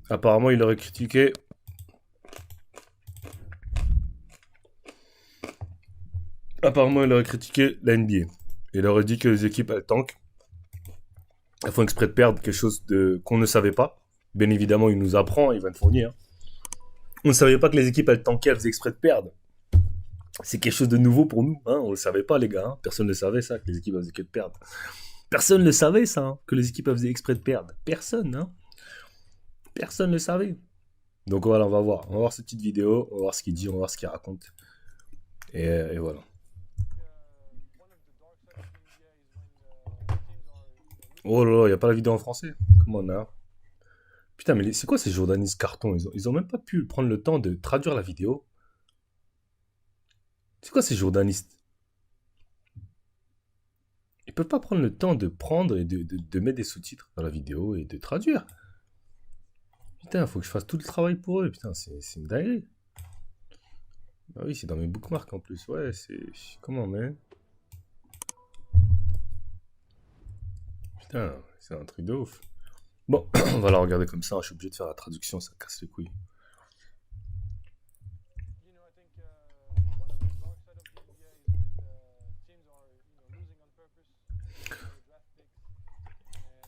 Apparemment, il aurait critiqué. Apparemment, il aurait critiqué la NBA. Il aurait dit que les équipes, elles tankent. Elles font exprès de perdre quelque chose qu'on ne savait pas. Bien évidemment, il nous apprend, il va nous fournir, hein. On ne savait pas que les équipes, elles tankaient, elles faisaient exprès de perdre. C'est quelque chose de nouveau pour nous, hein. On ne le savait pas, les gars, hein. Personne ne le savait, ça, que les équipes, elles faisaient que de perdre. Personne ne le savait, ça, hein, que les équipes, elles faisaient exprès de perdre. Personne, hein. Personne ne le savait. Donc voilà, on va voir. On va voir cette petite vidéo, on va voir ce qu'il dit, on va voir ce qu'il raconte. Et voilà. Oh là là, il n'y a pas la vidéo en français. Comment on a? Putain, mais c'est quoi ces journalistes cartons, ils ont même pas pu prendre le temps de traduire la vidéo. C'est quoi ces journalistes? Ils peuvent pas prendre le temps de prendre et de mettre des sous-titres dans la vidéo et de traduire. Putain, faut que je fasse tout le travail pour eux. Putain, c'est une dinguerie. Ah oui, c'est dans mes bookmarks en plus. Ouais, c'est. Comment, man? Putain, c'est un truc de ouf. Bon, on va la regarder comme ça. Je suis obligé de faire la traduction, ça casse les couilles.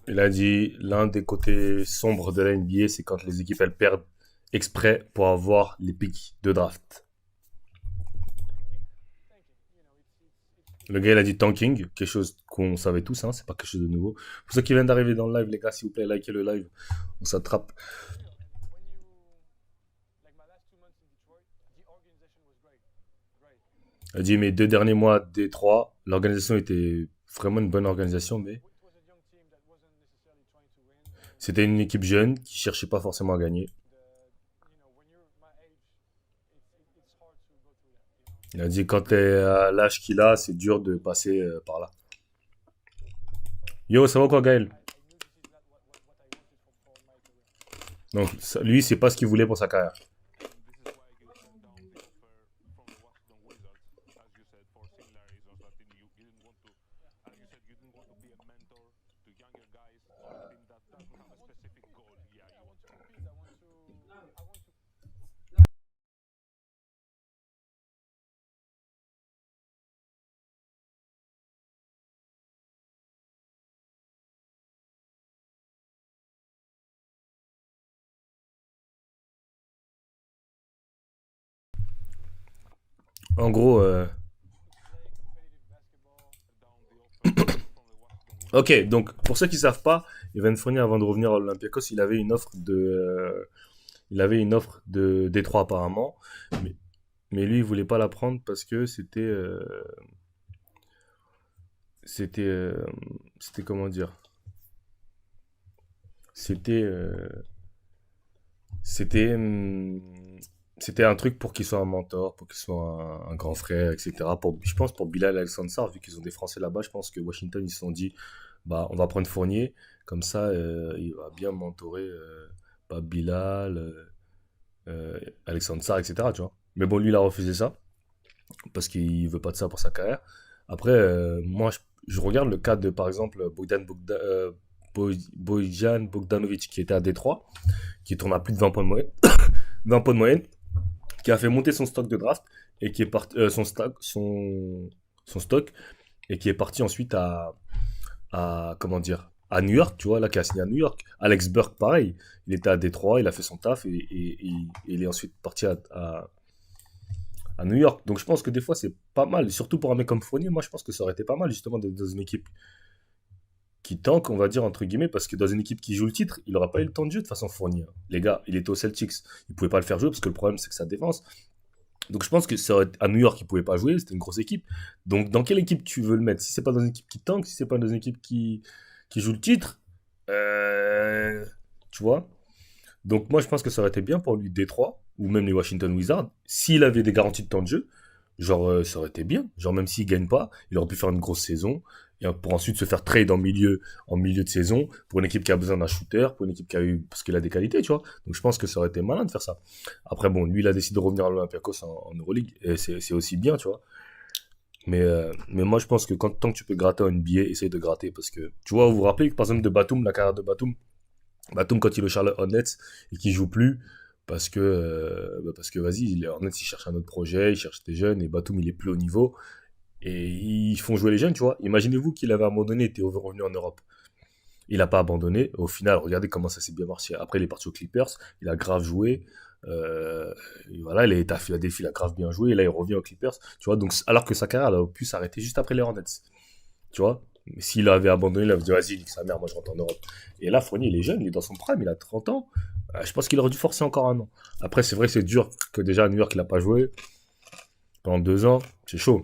Il a dit l'un des côtés sombres de la NBA, c'est quand les équipes elles perdent exprès pour avoir les pics de draft. Le gars il a dit tanking, quelque chose qu'on savait tous, hein, c'est pas quelque chose de nouveau. Pour ceux qui viennent d'arriver dans le live, les gars, s'il vous plaît, likez le live. On s'attrape. Il a dit mes 2 derniers mois à Détroit, l'organisation était vraiment une bonne organisation, mais c'était une équipe jeune qui cherchait pas forcément à gagner. Il a dit quand t'es à l'âge qu'il a, c'est dur de passer par là. Yo, ça va quoi, Gaël? Donc, lui, c'est pas ce qu'il voulait pour sa carrière. En gros, ok, donc pour ceux qui savent pas, Evan Fournier, avant de revenir à l'Olympiakos, il avait une offre de Détroit apparemment, mais, mais lui, il voulait pas la prendre parce que c'était, c'était comment dire, c'était, c'était, c'était un truc pour qu'il soit un mentor, pour qu'il soit un grand frère, etc. Je pense pour Bilal et Alexandre Sarr, vu qu'ils ont des Français là-bas, je pense que Washington, ils se sont dit, bah, on va prendre Fournier, comme ça, il va bien mentorer bah, Bilal, Alexandre Sarr, etc. Tu vois. Mais bon, lui, il a refusé ça, parce qu'il veut pas de ça pour sa carrière. Après, moi, je regarde le cas de, par exemple, Bojan Bogdanovic, qui était à Détroit, qui tourne à plus de 20 points de moyenne, 20 points de moyenne, qui a fait monter son stock de draft, et qui est parti, son stock, et qui est parti ensuite comment dire, à New York, tu vois, là, qui a signé à New York. Alex Burke, pareil, il était à Détroit, il a fait son taf, et il est ensuite parti à New York. Donc je pense que des fois, c'est pas mal, surtout pour un mec comme Fournier, moi je pense que ça aurait été pas mal, justement, d'être dans une équipe qui tank, on va dire, entre guillemets, parce que dans une équipe qui joue le titre, il n'aura pas eu le temps de jeu de façon Fournier. Les gars, il était au Celtics, il pouvait pas le faire jouer, parce que le problème, c'est que sa défense. Donc je pense que ça aurait à New York, il pouvait pas jouer, c'était une grosse équipe. Donc dans quelle équipe tu veux le mettre? Si c'est pas dans une équipe qui tank, si c'est pas dans une équipe qui joue le titre, euh, tu vois. Donc moi je pense que ça aurait été bien pour lui Détroit ou même les Washington Wizards s'il avait des garanties de temps de jeu. Genre ça aurait été bien. Genre même s'il gagne pas, il aurait pu faire une grosse saison et pour ensuite se faire trade en milieu de saison pour une équipe qui a besoin d'un shooter, pour une équipe qui a eu parce qu'il a des qualités, tu vois. Donc je pense que ça aurait été malin de faire ça. Après bon, lui il a décidé de revenir à l'Olympiakos en Euroleague et c'est aussi bien, tu vois. Mais moi je pense que tant que tu peux gratter en NBA, essaye de gratter parce que tu vois, vous vous rappelez par exemple de Batum, la carrière de Batum, Batum, quand il est au Charlotte Hornets et qu'il joue plus, parce que vas-y, les Hornets, ils cherchent un autre projet, ils cherchent des jeunes, et Batum, il est plus au niveau. Et ils font jouer les jeunes, tu vois. Imaginez-vous qu'il avait abandonné, était revenu en Europe. Il n'a pas abandonné. Au final, regardez comment ça s'est bien marché. Après, il est parti aux Clippers. Il a grave joué. Et voilà, il est à Philadelphie, il a grave bien joué. Et là, il revient aux Clippers. Tu vois, donc, alors que sa carrière, elle a pu s'arrêter juste après les Hornets. Tu vois. Mais s'il avait abandonné, il avait dit, vas-y, nique sa mère, moi je rentre en Europe. Et là, Fournier, il est jeune, il est dans son prime, il a 30 ans. Je pense qu'il aurait dû forcer encore un an. Après, c'est vrai que c'est dur que déjà à New York, il n'a pas joué pendant 2 ans. C'est chaud.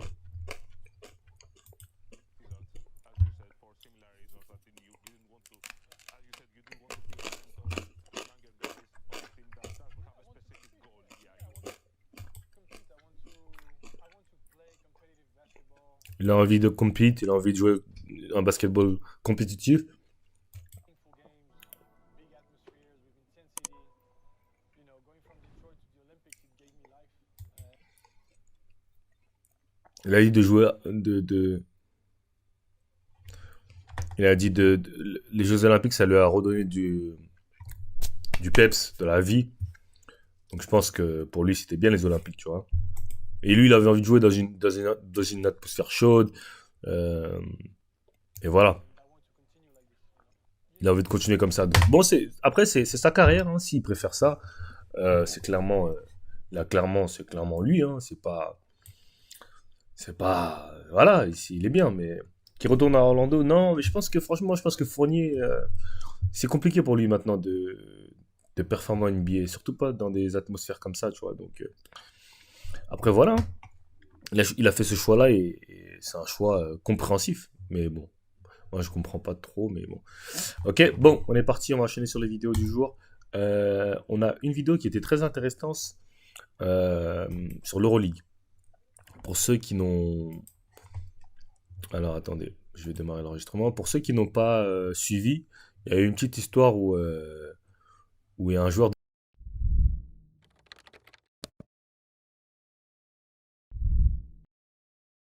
Il a envie de compete, il a envie de jouer un basketball compétitif. Il a dit de jouer, il a dit les Jeux Olympiques, ça lui a redonné du peps, de la vie. Donc je pense que pour lui, c'était bien les Olympiques, tu vois. Et lui, il avait envie de jouer dans une atmosphère chaude. euh, et voilà. Il a envie de continuer comme ça. Donc, bon, après, c'est sa carrière. Hein, s'il préfère ça, c'est clairement, c'est clairement lui. Hein, c'est pas, voilà, ici, il est bien, mais qui retourne à Orlando, non. Mais je pense que franchement, je pense que Fournier, c'est compliqué pour lui maintenant de performer en NBA, surtout pas dans des atmosphères comme ça, tu vois. Donc après voilà, hein. Il a fait ce choix-là et c'est un choix compréhensif. Mais bon, moi je comprends pas trop, mais bon. Ok, bon, on est parti, on va enchaîner sur les vidéos du jour. On a une vidéo qui était très intéressante sur l'Euroleague. Pour ceux qui n'ont... Alors attendez, je vais démarrer l'enregistrement. Pour ceux qui n'ont pas suivi, il y a eu une petite histoire où il y a un joueur